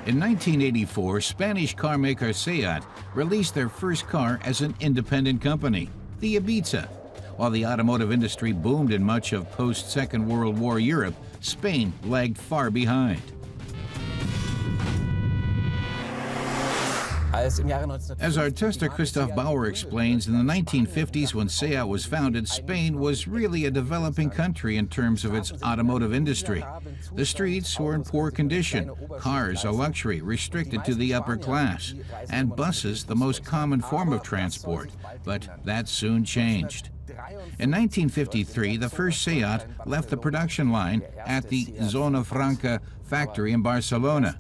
In 1984, Spanish carmaker Seat released their first car as an independent company, the Ibiza. While the automotive industry boomed in much of post-Second World War Europe, Spain lagged far behind. As our tester Christoph Bauer explains, in the 1950s when Seat was founded, Spain was really a developing country in terms of its automotive industry. The streets were in poor condition, cars a luxury restricted to the upper class, and buses the most common form of transport, but that soon changed. In 1953, the first Seat left the production line at the Zona Franca factory in Barcelona.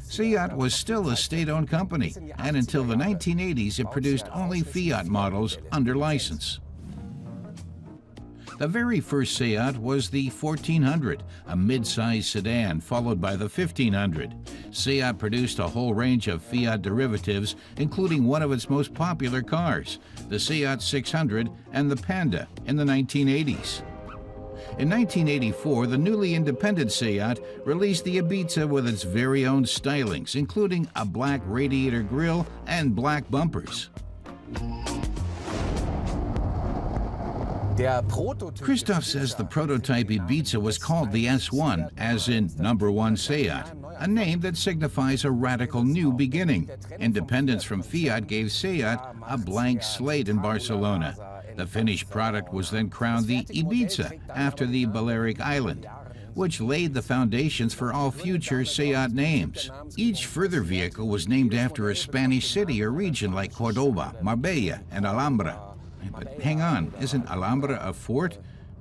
Seat was still a state-owned company, and until the 1980s it produced only Fiat models under license. The very first Seat was the 1400, a mid-size sedan, followed by the 1500. Seat produced a whole range of Fiat derivatives, including one of its most popular cars, the Seat 600 and the Panda, in the 1980s. In 1984, the newly independent Seat released the Ibiza with its very own stylings, including a black radiator grille and black bumpers. Christoph says the prototype Ibiza was called the S1, as in number 1 Seat, a name that signifies a radical new beginning. Independence from Fiat gave Seat a blank slate in Barcelona. The finished product was then crowned the Ibiza, after the Balearic Island, which laid the foundations for all future Seat names. Each further vehicle was named after a Spanish city or region like Cordoba, Marbella, and Alhambra. But hang on, isn't Alhambra a fort?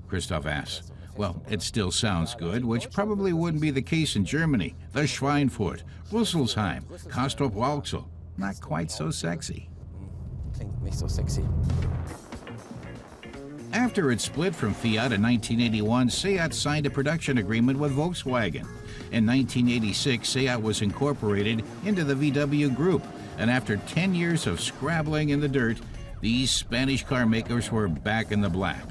Christoph asks. Well, it still sounds good, which probably wouldn't be the case in Germany. The Schweinfurt, Rüsselsheim, Castrop-Rauxel. Not quite so sexy. After it split from Fiat in 1981, Seat signed a production agreement with Volkswagen. In 1986, Seat was incorporated into the VW Group, and after 10 years of scrabbling in the dirt, these Spanish car makers were back in the black.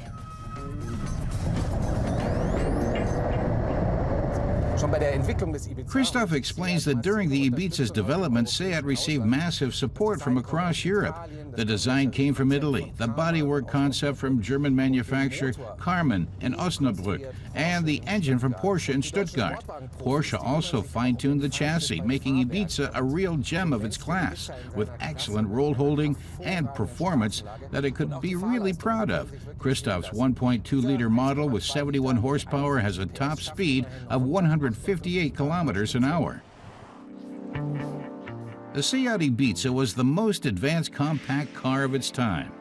Christoph explains that during the Ibiza's development, Seat received massive support from across Europe. The design came from Italy, the bodywork concept from German manufacturer Karmann in Osnabrück, and the engine from Porsche in Stuttgart. Porsche also fine-tuned the chassis, making Ibiza a real gem of its class, with excellent roll holding and performance that it could be really proud of. Christoph's 1.2-liter model with 71 horsepower has a top speed of 158 kilometers an hour. The Seat Ibiza was the most advanced compact car of its time.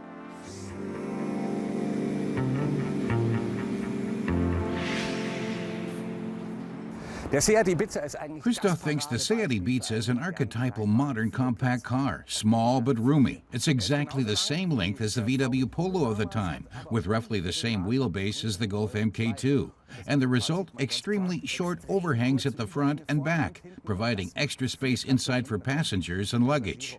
Christoph thinks the Seat Ibiza is an archetypal modern compact car, small but roomy. It's exactly the same length as the VW Polo of the time, with roughly the same wheelbase as the Golf MK2. And the result, extremely short overhangs at the front and back, providing extra space inside for passengers and luggage.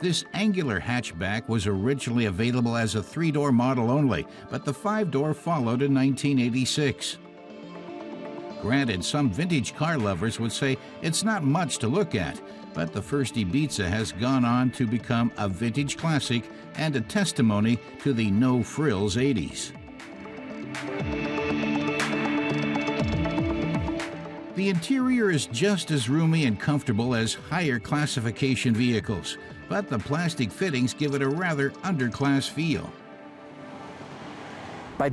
This angular hatchback was originally available as a 3-door model only, but the 5-door followed in 1986. Granted, some vintage car lovers would say it's not much to look at, but the first Ibiza has gone on to become a vintage classic and a testimony to the no-frills 80s. The interior is just as roomy and comfortable as higher classification vehicles, but the plastic fittings give it a rather underclass feel. This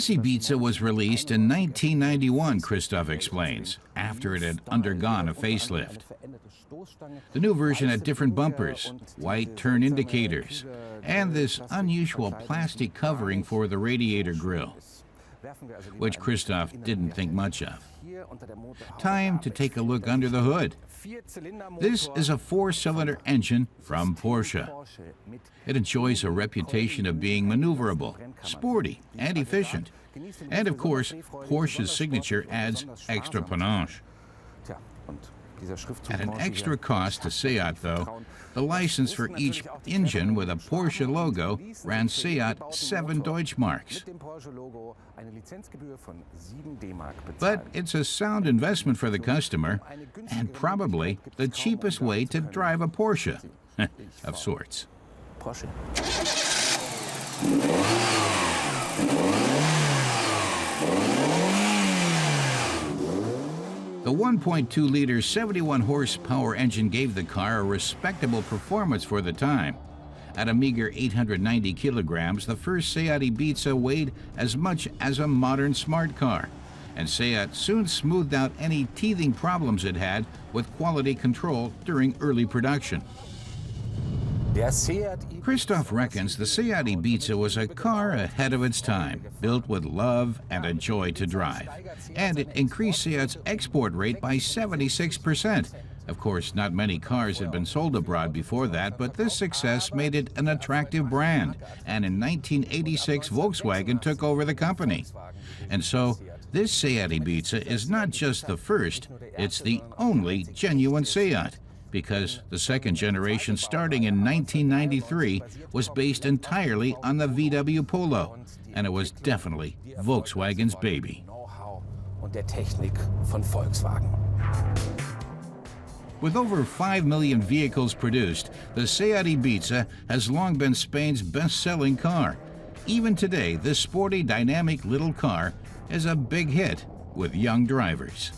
Ibiza was released in 1991, Christoph explains, after it had undergone a facelift. The new version had different bumpers, white turn indicators, and this unusual plastic covering for the radiator grille, which Christoph didn't think much of. Time to take a look under the hood. This is a 4-cylinder engine from Porsche. It enjoys a reputation of being maneuverable, sporty, and efficient. And of course, Porsche's signature adds extra panache. At an extra cost to Seat, though, the license for each engine with a Porsche logo ran Seat 7 Deutschmarks. But it's a sound investment for the customer, and probably the cheapest way to drive a Porsche, of sorts. The 1.2-liter 71-horsepower engine gave the car a respectable performance for the time. At a meager 890 kilograms, the first Seat Ibiza weighed as much as a modern smart car, and Seat soon smoothed out any teething problems it had with quality control during early production. Christoph reckons the Seat Ibiza was a car ahead of its time, built with love and a joy to drive. And it increased Seat's export rate by 76%. Of course, not many cars had been sold abroad before that, but this success made it an attractive brand. And in 1986, Volkswagen took over the company. And so, this Seat Ibiza is not just the first, it's the only genuine Seat, because the second generation, starting in 1993, was based entirely on the VW Polo, and it was definitely Volkswagen's baby. With over 5 million vehicles produced, the Seat Ibiza has long been Spain's best-selling car. Even today, this sporty, dynamic little car is a big hit with young drivers.